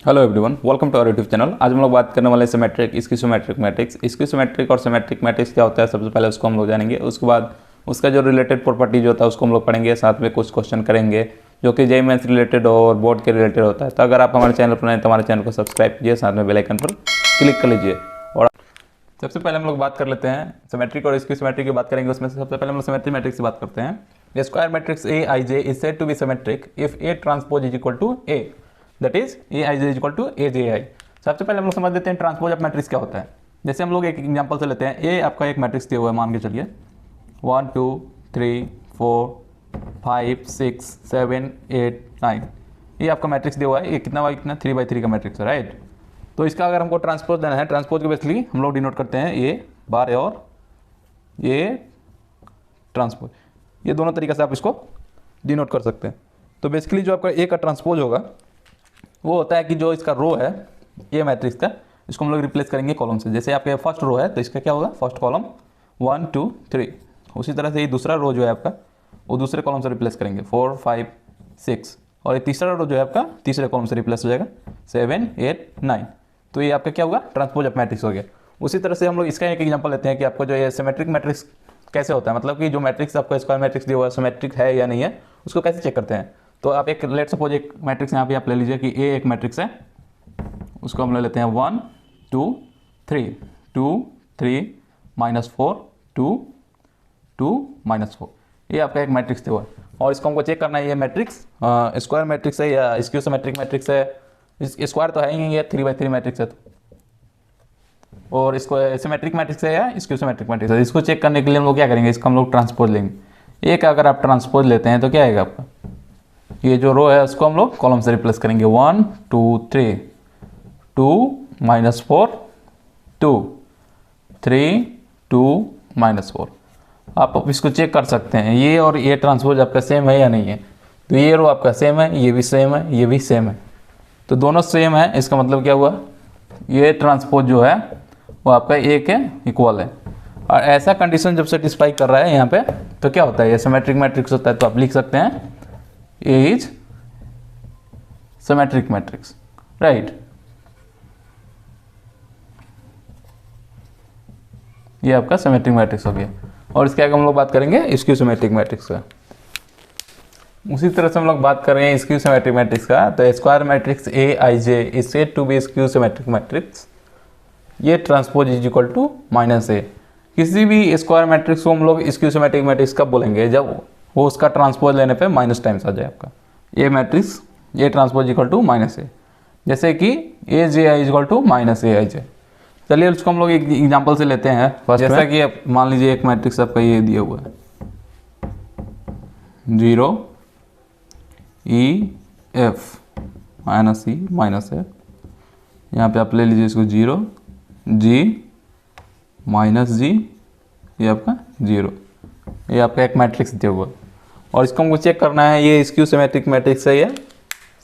Hello everyone, welcome to our YouTube channel. आज हम लोग बात करने वाले सिमेट्रिक, स्किज़ोमेट्रिक मैट्रिक्स। स्किज़ोमेट्रिक और सिमेट्रिक मैट्रिक्स क्या होता है, सबसे पहले उसको हम लोग जानेंगे। उसके बाद उसका जो रिलेटेड प्रॉपर्टीज होता है उसको हम लोग पढ़ेंगे, साथ में कुछ क्वेश्चन करेंगे जो कि जेईई मेंस रिलेटेड और बोर्ड के रिलेटेड होता है। तो अगर आप हमारे चैनल पर नए तो हमारे चैनल को सब्सक्राइब कीजिए, साथ में बेल आइकन पर क्लिक कर लीजिए। और सबसे पहले हम लोग बात कर लेते हैं सिमेट्रिक और स्किज़ोमेट्रिक की बात करेंगे। उसमें से सबसे पहले हम लोग सिमेट्रिक मैट्रिक्स की बात करते हैं। The square matrix A I J is said to be symmetric if A transpose is equal to A, that is A I J is equal to A J I. सबसे पहले हम लोग समझ लेते हैं ट्रांसपोज ऑफ मैट्रिक्स क्या होता है। जैसे हम लोग एक एग्जांपल से लेते हैं, ए आपका एक मैट्रिक्स दिया हुआ है, मान के चलिए 1 2 3 4 5 6 7 8 9। ये आपका मैट्रिक्स दिया हुआ है। ये कितना बाई कितना 3x3 का मैट्रिक्स है, राइट। तो इसका अगर हमको ट्रांसपोज लेना है, ट्रांसपोज के बेसिकली हम लोग डिनोट करते हैं ए बार और ये ट्रांसपोज। ये दोनों तरीके से आप इसको डिनोट कर सकते हैं। तो बेसिकली जो आपका ए का ट्रांसपोज होगा वो होता है कि जो इसका रो है ए मैट्रिक्स का, इसको हम लोग रिप्लेस करेंगे कॉलम से। जैसे आपके फर्स्ट रो है तो इसका क्या होगा, फर्स्ट कॉलम 1 2 3। उसी तरह से ये दूसरा रो जो है आपका वो दूसरे कॉलम से रिप्लेस करेंगे 4 5 6। और ये तीसरा रो जो है आपका तीसरे कॉलम से रिप्लेस हो जाएगा 7 8 9। तो ये आपका क्या होगा, ट्रांसपोज ऑफ मैट्रिक्स हो गया। उसी तरह से हम लोग इसका एक एग्जांपल लेते हैं कि आपको जो ये सिमेट्रिक मैट्रिक्स कैसे होता है, मतलब कि जो मैट्रिक्स आपका स्क्वायर मैट्रिक्स दिया हुआ है सिमेट्रिक है या नहीं है, उसको कैसे चेक करते हैं। तो आप एक लेट सपोज एक मैट्रिक्स यहाँ पे आप ले लीजिए कि ए एक मैट्रिक्स है, उसको हम ले लेते हैं 1 2 3 2 3 -4 2 2 -4। ये आपका एक मैट्रिक्स दिया हुआ है और इसको हमको चेक करना है ये मैट्रिक्स स्क्वायर मैट्रिक्स है या स्क्यूसिमेट्रिक मैट्रिक्स है। स्क्वायर तो है ही नहीं, ये 3x3 मैट्रिक्स है। और इसको सिमेट्रिक मैट्रिक्स है या स्क्यूसिमेट्रिक मैट्रिक्स है। इसको चेक करने के लिए हम लोग क्या करेंगे, इसको हम लोग ट्रांसपोज लेंगे। एक अगर आप ट्रांसपोज लेते हैं तो क्या आएगा आपका, ये जो रो है उसको हम लोग कॉलम से रिप्लेस करेंगे 1 2 3 2 -4 2 3 2 -4। आप इसको चेक कर सकते हैं ये और ये ट्रांसपोज आपका सेम है या नहीं है। तो ये रो आपका सेम है, ये भी सेम है, ये भी सेम है। तो दोनों सेम है, इसका मतलब क्या हुआ, ये ट्रांसपोज जो है वो आपका ए के इक्वल है। और ऐसा कंडीशन जब सेटिस्फाई कर रहा है यहाँ पे तो क्या होता है, ये सिमेट्रिक मैट्रिक्स होता है। तो आप लिख सकते हैं A is symmetric matrix, right। ये आपका सिमेट्रिक मैट्रिक्स हो गया। और इसके आगे हम लोग बात करेंगे स्क्यूसिमेट्रिक मैट्रिक्स का। उसी तरह से हम लोग बात कर रहे हैं स्क्यूसिमेट्रिक मैट्रिक्स का। तो square matrix A I J is said to be skew symmetric matrix, ये transpose is equal to -a। किसी भी स्क्वायर मैट्रिक्स को हम लोग स्क्यूसिमेट्रिक मैट्रिक्स कब बोलेंगे, जब वो उसका ट्रांसपोज लेने पे माइनस टाइम्स आ जाए आपका। ये मैट्रिक्स ये ट्रांसपोज इक्वल टू -a, जैसे कि ए J I equal to -a आई जे। चलिए उसको हम लोग एक एग्जांपल से लेते हैं फर्स्ट। जैसा कि आप मान लीजिए एक मैट्रिक्स आपका ये दिया हुआ है 0 E F -e -f। यहाँ पे आप ले लीजिए इसको 0 G -g, ये आपका 0। ये आपका एक मैट्रिक्स दिया हुआ है और इसको हमको चेक करना है ये स्क्यूसिमेट्रिक मैट्रिक्स है या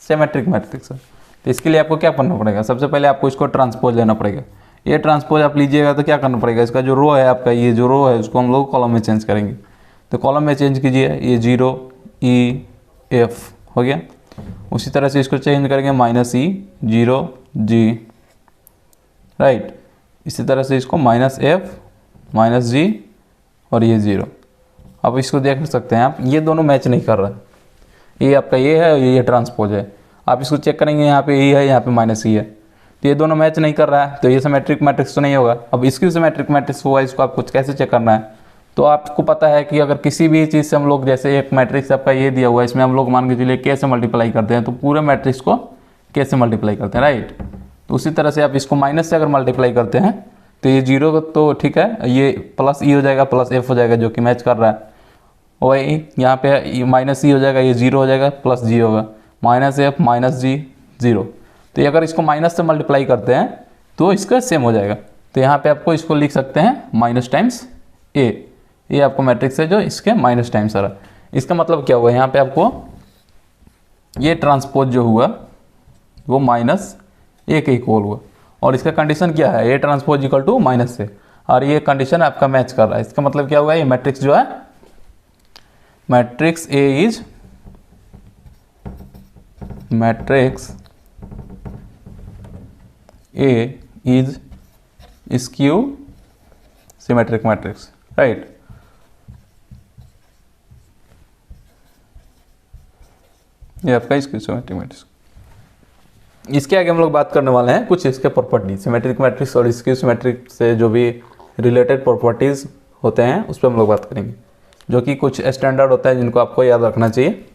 सिमेट्रिक मैट्रिक्स है। तो इसके लिए आपको क्या करना पड़ेगा, सबसे पहले आपको इसको ट्रांसपोज लेना पड़ेगा। ये ट्रांसपोज आप लीजिएगा तो क्या करना पड़ेगा, इसका जो रो है आपका, ये जो रो है उसको हम लोग कॉलम में चेंज करेंगे। तो कॉलम में चेंज कीजिए, ये 0 E F हो गया। उसी तरह से इसको चेंज करेंगे -e 0 G, राइट। इसी तरह से इसको -f -g और ये 0। अब इसको देख सकते हैं आप, ये दोनों मैच नहीं कर रहा है। ये आपका ये है, ये ट्रांसपोज है। आप इसको चेक करेंगे, यहाँ पे e है, यहाँ पे -e है। तो ये दोनों मैच नहीं कर रहा है, तो ये सिमेट्रिक मैट्रिक्स तो नहीं होगा। अब इसकी सिमेट्रिक मैट्रिक्स हुआ, इसको आपको कैसे चेक करना है। तो आपको पता है कि अगर किसी भी चीज़ से हम लोग, जैसे एक मैट्रिक्स आपका ये दिया हुआ है, इसमें हम लोग मान के चलिए के से मल्टीप्लाई करते हैं, तो पूरे मैट्रिक्स को के से मल्टीप्लाई करते हैं, राइट। तो उसी तरह से आप इसको माइनस से अगर मल्टीप्लाई करते हैं तो ये 0 तो ठीक है, ये +e हो जाएगा, +f हो जाएगा, जो कि मैच कर रहा है। वही यहाँ पे -e हो जाएगा, ये 0 हो जाएगा, +g होगा, -f -g 0। तो ये अगर इसको माइनस से मल्टीप्लाई करते हैं तो इसका सेम हो जाएगा। तो यहाँ पे आपको इसको लिख सकते हैं माइनस टाइम्स a। ये आपको मैट्रिक्स है जो इसके माइनस टाइम्स आ रहा है। इसका मतलब क्या हुआ, यहाँ पे आपको ये ट्रांसपोज जो हुआ वो -a के इक्वल हुआ। और इसका कंडीशन क्या है, A transpose equal to -a, और ये कंडीशन आपका मैच कर रहा है। इसका मतलब क्या हुआ, ये मैट्रिक्स जो है matrix A is matrix A is skew symmetric matrix, right. ये आपका स्क्यू सिमेट्रिक मैट्रिक्स। इसके आगे हम लोग बात करने वाले हैं कुछ इसके प्रॉपर्टी, सिमेट्रिक मैट्रिक्स और स्क्यू सिमेट्रिक से जो भी रिलेटेड प्रॉपर्टीज होते हैं उस पर हम लोग बात करेंगे, जो कि कुछ स्टैंडर्ड होता है जिनको आपको याद रखना चाहिए,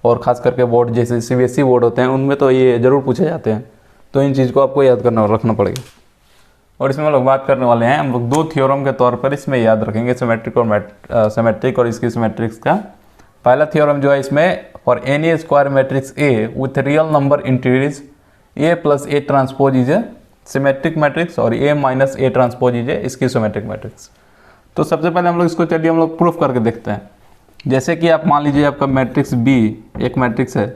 और खास करके बोर्ड जैसे सीबीएसई बोर्ड होते हैं उनमें तो ये जरूर पूछे जाते हैं, तो इन चीज़ को आपको याद करना रखना पड़ेगा। और इसमें हम लोग बात करने वाले हैं, हम लोग दो थ्योरम के तौर पर इसमें याद रखेंगे सिमेट्रिक और स्क्यू सिमेट्रिक्स का। पहला थ्योरम जो है इसमें, for any square matrix A with real number integers A plus A transpose is a symmetric matrix और A minus A transpose is a skew symmetric matrix. तो सबसे पहले हम लोग इसको चलिए हम लोग प्रूफ करके देखते हैं। जैसे कि आप मान लीजिए आपका मैट्रिक्स बी एक मैट्रिक्स है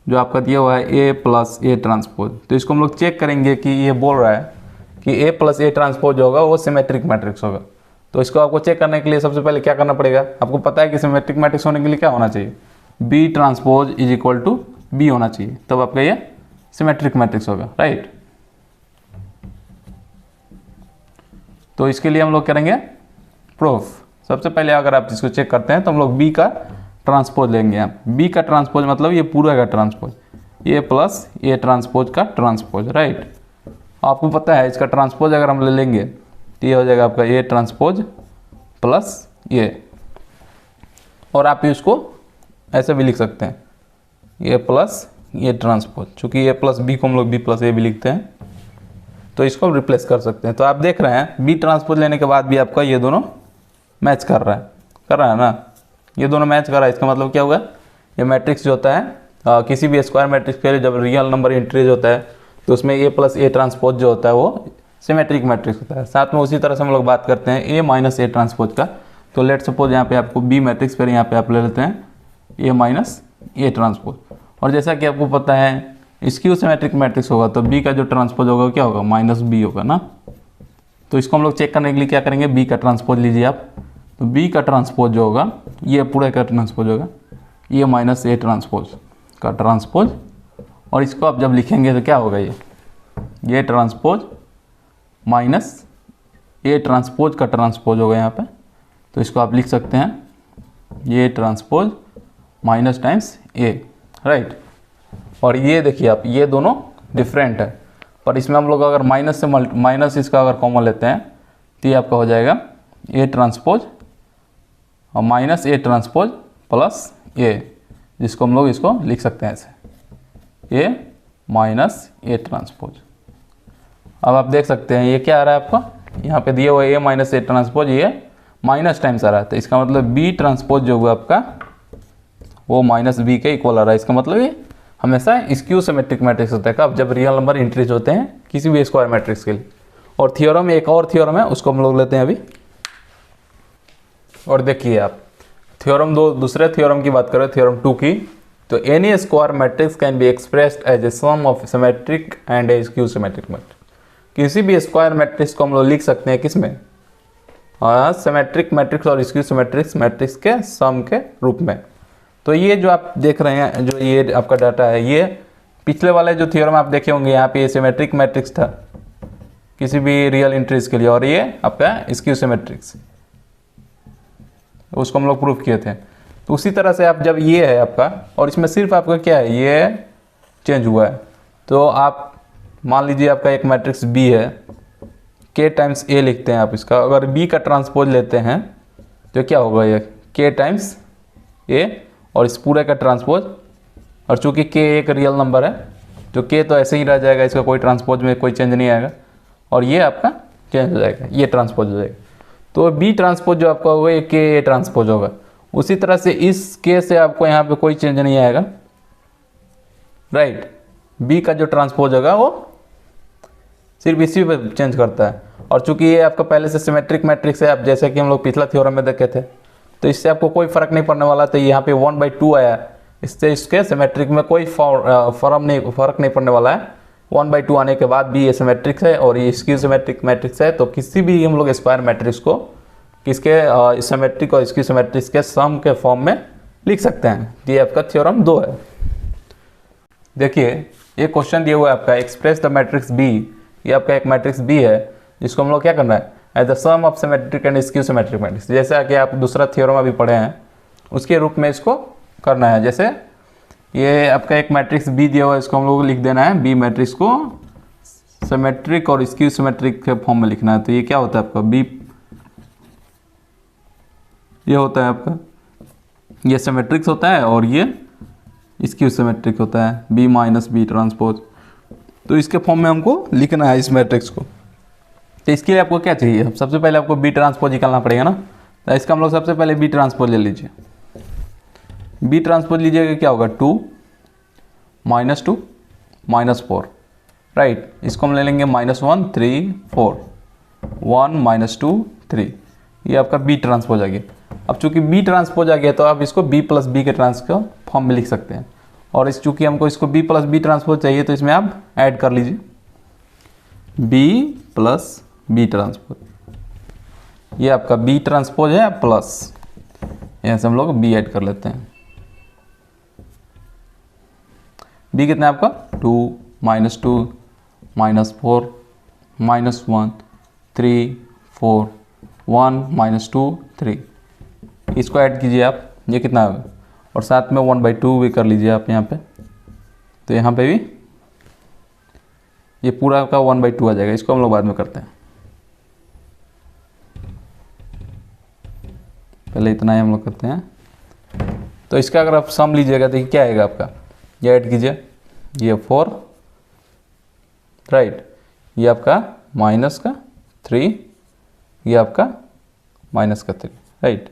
जो आपका दिया हुआ है ए प्लस ए ट्रांसपोज, तो इसको हम लोग चेक करेंगे कि ये बोल रहा है कि ए प्लस ए ट्रांसपोज होगा वो सिमेट्रिक मैट्रिक्स होगा। तो इसको आपको चेक करने के लिए सबसे पहले क्या करना पड़ेगा, आपको पता है कि सिमेट्रिक मैट्रिक्स होने के लिए क्या होना चाहिए, B transpose is equal to B होना चाहिए, तब आपका ये सिमेट्रिक मैट्रिक्स होगा, राइट। तो इसके लिए हम लोग करेंगे प्रूफ। सबसे पहले अगर आप इसको चेक करते हैं तो हम लोग बी का ट्रांसपोज लेंगे। यहाँ बी का ट्रांसपोज मतलब ये पूरा का transpose, A plus A transpose का ट्रांसपोज, राइट। आपको पता है इसका ट्रांसपोज अगर हम ले लेंगे तो ये हो जाएगा आपका ए ट्रांसपोज प्लस ए, और आप इसको ऐसे भी लिख सकते हैं ए प्लस ए ट्रांसपोज, चूँकि ए प्लस बी को हम लोग बी प्लस ए भी लिखते हैं, तो इसको हम रिप्लेस कर सकते हैं। तो आप देख रहे हैं बी ट्रांसपोज लेने के बाद भी आपका ये दोनों मैच कर रहा है ना, ये दोनों मैच कर रहा है। इसका मतलब क्या होगा, ये मैट्रिक्स जो होता है किसी भी स्क्वायर मैट्रिक्स के लिए जब रियल नंबर इंट्रीज होता है तो उसमें ए प्लस ए ट्रांसपोज जो होता है वो सिमेट्रिक मैट्रिक्स होता है। साथ में उसी तरह से हम लोग बात करते हैं ए माइनस ए ट्रांसपोज का। तो लेट सपोज यहाँ पे आपको बी मैट्रिक्स, फिर यहाँ पे आप ले लेते हैं ए माइनस ए ट्रांसपोज, और जैसा कि आपको पता है स्क्यू सिमेट्रिक मैट्रिक्स होगा तो बी का जो ट्रांसपोज होगा क्या होगा, माइनस बी होगा ना। तो इसको हम लोग चेक करने के लिए क्या करेंगे, बी का ट्रांसपोज लीजिए आप, तो बी का ट्रांसपोज जो होगा ये पूरा का ट्रांसपोज होगा ये माइनस ए ट्रांसपोज का ट्रांसपोज, और इसको आप जब लिखेंगे तो क्या होगा, ये ट्रांसपोज माइनस ए ट्रांसपोज का ट्रांसपोज होगा यहाँ पे। तो इसको आप लिख सकते हैं ये ट्रांसपोज माइनस टाइम्स ए, राइट। और ये देखिए आप, ये दोनों डिफरेंट है, पर इसमें हम लोग अगर माइनस इसका अगर कॉमन लेते हैं तो ये आपका हो जाएगा ए ट्रांसपोज और माइनस ए ट्रांसपोज प्लस ए, जिसको हम लोग इसको लिख सकते हैं ऐसे ए माइनस ए ट्रांसपोज। अब आप देख सकते हैं ये क्या आ रहा है आपका, यहाँ पे दिया हुआ ए माइनस ए ट्रांसपोज, ये माइनस टाइम्स आ रहा है, तो इसका मतलब बी ट्रांसपोज जो हुआ आपका वो माइनस बी के इक्वल आ रहा है। इसका मतलब ये हमेशा स्क्यू सिमेट्रिक मैट्रिक्स होता है कब, जब रियल नंबर इंट्रीज होते हैं किसी भी स्क्वायर मैट्रिक्स के लिए। और थ्योरम, एक और थ्योरम है उसको हम लोग लेते हैं अभी, और देखिए आप थ्योरम दूसरे थ्योरम की बात करें, थ्योरम 2 की, तो any square matrix can be expressed as a sum of symmetric and a skew symmetric matrix. किसी भी स्क्वायर मैट्रिक्स को हम लोग लिख सकते हैं किसमें, सिमेट्रिक मैट्रिक्स और स्क्यू सिमेट्रिक मैट्रिक्स के सम के रूप में। तो ये जो आप देख रहे हैं, जो ये आपका डाटा है, ये पिछले वाले जो थ्योरम आप देखे होंगे यहाँ पे सिमेट्रिक मैट्रिक्स था किसी भी रियल इंट्रीज के लिए, और ये आपका स्क्यू सिमेट्रिक्स, उसको हम लोग प्रूफ किए थे। तो उसी तरह से आप जब ये है आपका, और इसमें सिर्फ आपका क्या है, ये चेंज हुआ है। तो आप मान लीजिए आपका एक मैट्रिक्स बी है, के टाइम्स ए लिखते हैं आप इसका, अगर बी का ट्रांसपोज लेते हैं तो क्या होगा, ये के टाइम्स ए और इस पूरे का ट्रांसपोज, और चूंकि के एक रियल नंबर है तो के तो ऐसे ही रह जाएगा, इसका कोई ट्रांसपोज में कोई चेंज नहीं आएगा, और ये आपका चेंज हो जाएगा, ये ट्रांसपोज हो जाएगा। तो बी ट्रांसपोज जो आपका होगा ये के ए ट्रांसपोज होगा। उसी तरह से इस के से आपको यहाँ पे कोई चेंज नहीं आएगा, राइट। बी का जो ट्रांसपोज होगा वो सिर्फ इसी पे चेंज करता है, और चूंकि ये आपका पहले से सिमेट्रिक मैट्रिक्स है, आप जैसे कि हम लोग पिछला थ्योरम में देखे थे, तो इससे आपको कोई फर्क नहीं पड़ने वाला। तो यहाँ पे 1/2 आया, इससे इसके सिमेट्रिक में कोई फर्क नहीं पड़ने वाला है। 1/2 आने के बाद भी ये सिमेट्रिक्स है और ये स्क्यू सिमेट्रिक मैट्रिक्स है। तो किसी भी हम लोग स्क्वायर मैट्रिक्स को किसके सिमेट्रिक और स्क्यू सिमेट्रिक्स के सम के फॉर्म में लिख सकते हैं। ये आपका थ्योरम 2 है। देखिए ये क्वेश्चन दिया हुआ है आपका, एक्सप्रेस द मैट्रिक्स बी ये आपका एक मैट्रिक्स बी है जिसको हम लोग क्या करना है, as the sum of symmetric and skew symmetric matrix, जैसा कि आप दूसरा थ्योरम अभी पढ़े हैं उसके रूप में इसको करना है। जैसे ये आपका एक मैट्रिक्स बी दिया हुआ है, इसको हम लोग को लिख देना है, बी मैट्रिक्स को सिमेट्रिक और स्क्यू सिमेट्रिक के फॉर्म में लिखना है। तो ये क्या होता है आपका बी, ये होता है आपका, ये सिमेट्रिक्स होता है और ये स्क्यू सिमेट्रिक होता है, बी माइनस बी ट्रांसपोज। तो इसके फॉर्म में हमको लिखना है इस मैट्रिक्स को। तो इसके लिए आपको क्या चाहिए, सबसे पहले आपको बी ट्रांसपोज निकालना पड़ेगा ना। तो इसका हम लोग सबसे पहले बी ट्रांसपोज ले लीजिए। बी ट्रांसपोज लीजिएगा, क्या होगा 2 -2 -4, राइट। इसको हम ले लेंगे -1 3 4, 1 -2 3, ये आपका बी ट्रांसपोज आ गया। अब चूंकि बी ट्रांसपोज आ गया तो आप इसको बी प्लस बी के ट्रांसपोज फॉर्म में लिख सकते हैं। और इस चूंकि हमको इसको बी प्लस बी ट्रांसपोज चाहिए तो इसमें आप ऐड कर लीजिए बी प्लस बी ट्रांसपोज। ये आपका बी ट्रांसपोज है प्लस, यहाँ से हम लोग बी ऐड कर लेते हैं। बी कितना है आपका 2 -2 -4 -1 3 4 1 -2 3, इसको ऐड कीजिए आप, ये कितना है, और साथ में 1/2 भी कर लीजिए आप यहाँ पे। तो यहाँ पे भी ये पूरा का 1/2 आ जाएगा, इसको हम लोग बाद में करते हैं, पहले इतना ही हम लोग करते हैं। तो इसका अगर आप सम लीजिएगा तो क्या आएगा आपका, ये ऐड कीजिए, ये 4, राइट, ये आपका -3, ये आपका -3, राइट।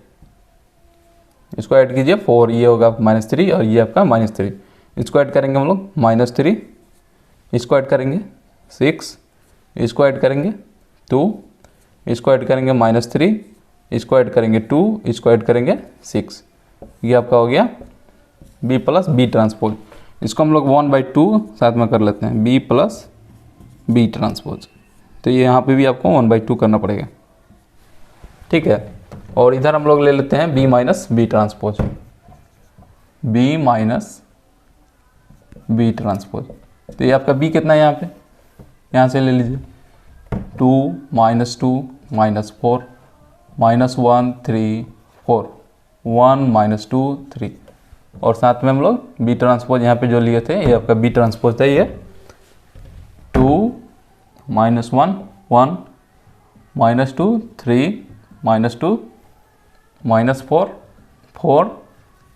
इसको ऐड कीजिए 4, ये होगा -3 और ये आपका -3। इसको ऐड करेंगे हम लोग -3, इसको ऐड करेंगे 6, इसको ऐड करेंगे 2, इसको ऐड करेंगे -3, इसको ऐड करेंगे 2, इसको ऐड करेंगे 6, ये आपका हो गया बी प्लस बी ट्रांसपोज। इसको हम लोग 1/2 साथ में कर लेते हैं, बी प्लस बी ट्रांसपोज। तो ये यहाँ पे भी आपको 1/2 करना पड़ेगा, ठीक है। और इधर हम लोग ले लेते हैं B minus B transpose, B minus B transpose. तो ये आपका बी कितना है यहाँ पे, यहाँ से ले लीजिए 2 -2 -4 -1 3 4, 1 -2 3, और साथ में हम लोग बी ट्रांसपोज यहाँ पे जो लिए थे ये आपका बी ट्रांसपोज था, ये 2 -1 1 -2 3 -2 -4 4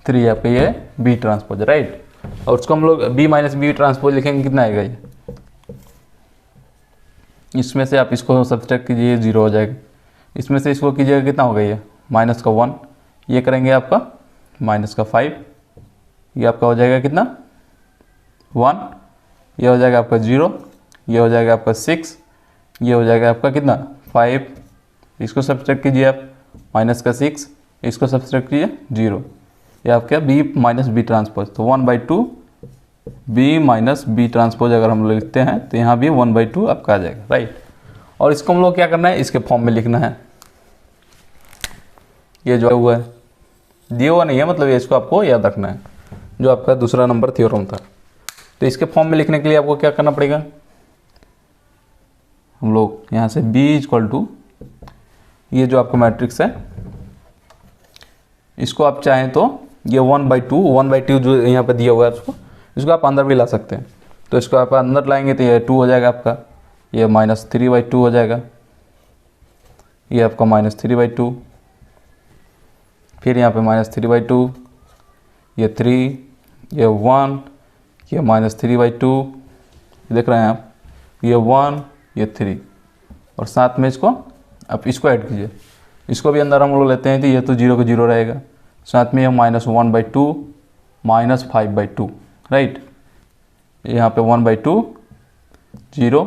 3, आपका ये बी ट्रांसपोज, राइट। और उसको हम लोग बी माइनस बी ट्रांसपोज लिखेंगे, कितना आएगा ये, इसमें से आप इसको सब्सट्रैक्ट कीजिए 0 हो जाएगा, इसमें से इसको कीजिएगा कितना होगा ये -1, ये करेंगे आपका -5, ये आपका हो जाएगा कितना 1, ये हो जाएगा आपका 0, ये हो जाएगा आपका 6, ये हो जाएगा आपका कितना 5, इसको सब्सट्रैक्ट कीजिए आप -6, इसको सब्सट्रैक्ट कीजिए 0, ये आपका बी माइनस बी ट्रांसपोज। तो 1/2 बी माइनस बी ट्रांसपोज अगर हम लोग लिखते हैं तो यहाँ भी 1/2 आपका आ जाएगा, राइट। और इसको हम लोग क्या करना है, इसके फॉर्म में लिखना है, ये जो हुआ है दिया हुआ नहीं है, मतलब ये इसको आपको याद रखना है, जो आपका दूसरा नंबर थ्योरम था। तो इसके फॉर्म में लिखने के लिए आपको क्या करना पड़ेगा, हम लोग यहाँ से b = ये जो आपका मैट्रिक्स है, इसको आप चाहें तो ये 1/2 जो यहाँ पे दिया हुआ है इसको आप अंदर भी ला सकते हैं। तो इसको आप अंदर लाएंगे तो ये 2 हो जाएगा आपका, ये -3/2 हो जाएगा, ये आपका -3/2, फिर यहाँ पे -3/2, ये 3, ये 1, ये -3/2, देख रहे हैं आप, ये 1, ये 3, और साथ में इसको आप इसको ऐड कीजिए, इसको भी अंदर हम लोग लेते हैं तो ये तो 0 को 0 रहेगा, साथ में ये -1/2 -5/2, राइट। यहाँ पे 1/2 0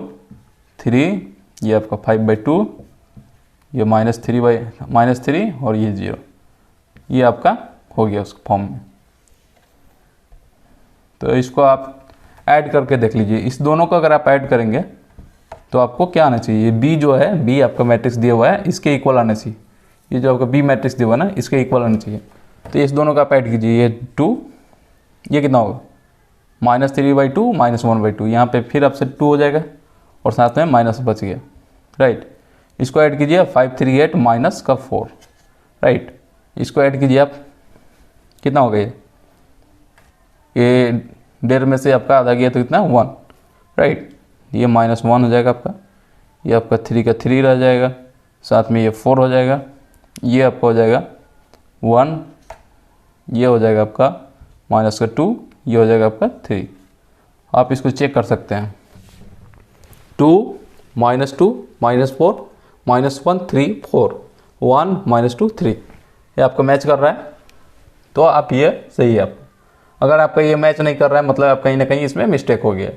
3, ये आपका 5/2, ये -3 और ये 0, ये आपका हो गया उस फॉर्म में। तो इसको आप ऐड करके देख लीजिए, इस दोनों को अगर आप ऐड करेंगे तो आपको क्या आना चाहिए, बी जो है, बी आपका मैट्रिक्स दिया हुआ है इसके इक्वल आना चाहिए, ये जो आपका बी मैट्रिक्स दिया हुआ है ना इसके इक्वल आना चाहिए। तो इस दोनों का आप ऐड कीजिए, ये 2, ये कितना होगा -3/2 -1/2, यहाँ पे फिर आपसे 2 हो जाएगा, और साथ में माइनस बच गया, राइट। इसको ऐड कीजिए 538 माइनस का 4, राइट। इसको ऐड कीजिए आप, कितना हो गया ये 1.5 में से आपका आधा गया तो कितना 1, राइट। ये -1 हो जाएगा आपका, ये आपका 3 का 3 रह जाएगा, साथ में ये 4 हो जाएगा, ये आपका हो जाएगा 1, ये हो जाएगा आपका माइनस का 2, ये हो जाएगा आपका 3। आप इसको चेक कर सकते हैं, 2 -2 -4 -1 3 4 1 -2 3, ये आपका मैच कर रहा है तो आप ये सही है आपका। अगर आपका ये मैच नहीं कर रहा है मतलब आप कहीं ना कहीं इसमें मिस्टेक हो गया,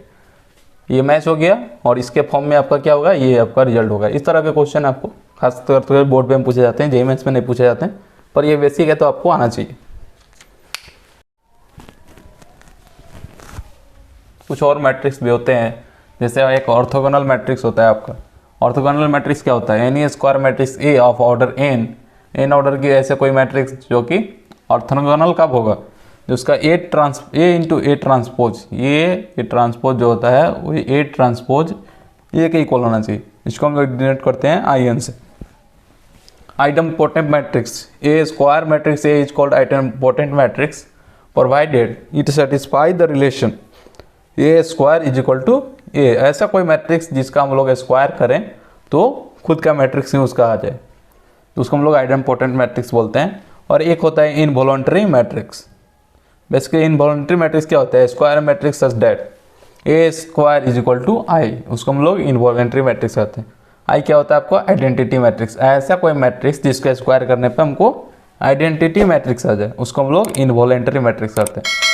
ये मैच हो गया और इसके फॉर्म में आपका क्या होगा, ये आपका रिजल्ट होगा। इस तरह के क्वेश्चन आपको खासतौर पर बोर्ड में पूछे जाते हैं, जेईई मेंस में नहीं पूछे जाते हैं, पर ये बेसिक है तो आपको आना चाहिए। कुछ और मैट्रिक्स भी होते हैं, जैसे एक ऑर्थोगोनल मैट्रिक्स होता है आपका। ऑर्थोगोनल मैट्रिक्स क्या होता है, any square matrix A of order n order की ऐसे कोई मैट्रिक्स जो कि ऑर्थोगोनल कब होगा, जो उसका ए इंटू ए ट्रांसपोज, ये ट्रांसपोज जो होता है वो ए ट्रांसपोज ए के इक्वल होना चाहिए। इसको हम लोग डिनोट करते हैं IN से। Idempotent matrix, a square matrix A is called idempotent matrix provided it satisfy the relation A square is equal to A. ऐसा कोई मैट्रिक्स जिसका हम लोग स्क्वायर करें तो खुद का मैट्रिक्स ही उसका आ जाए, तो उसको हम लोग आइडेम्पोटेंट मैट्रिक्स बोलते हैं। और एक होता है involuntary matrix. Basically involuntary matrix क्या होता है, square matrix such that A square is equal to I, उसको हम लोग इनवॉलंटरी मैट्रिक्स कहते हैं। आई क्या होता है आपको, आइडेंटिटी मैट्रिक्स। ऐसा कोई मैट्रिक्स जिसका स्क्वायर करने पर हमको आइडेंटिटी मैट्रिक्स आ जाए उसको हम लोग इनवॉलंटरी मैट्रिक्स कहते हैं।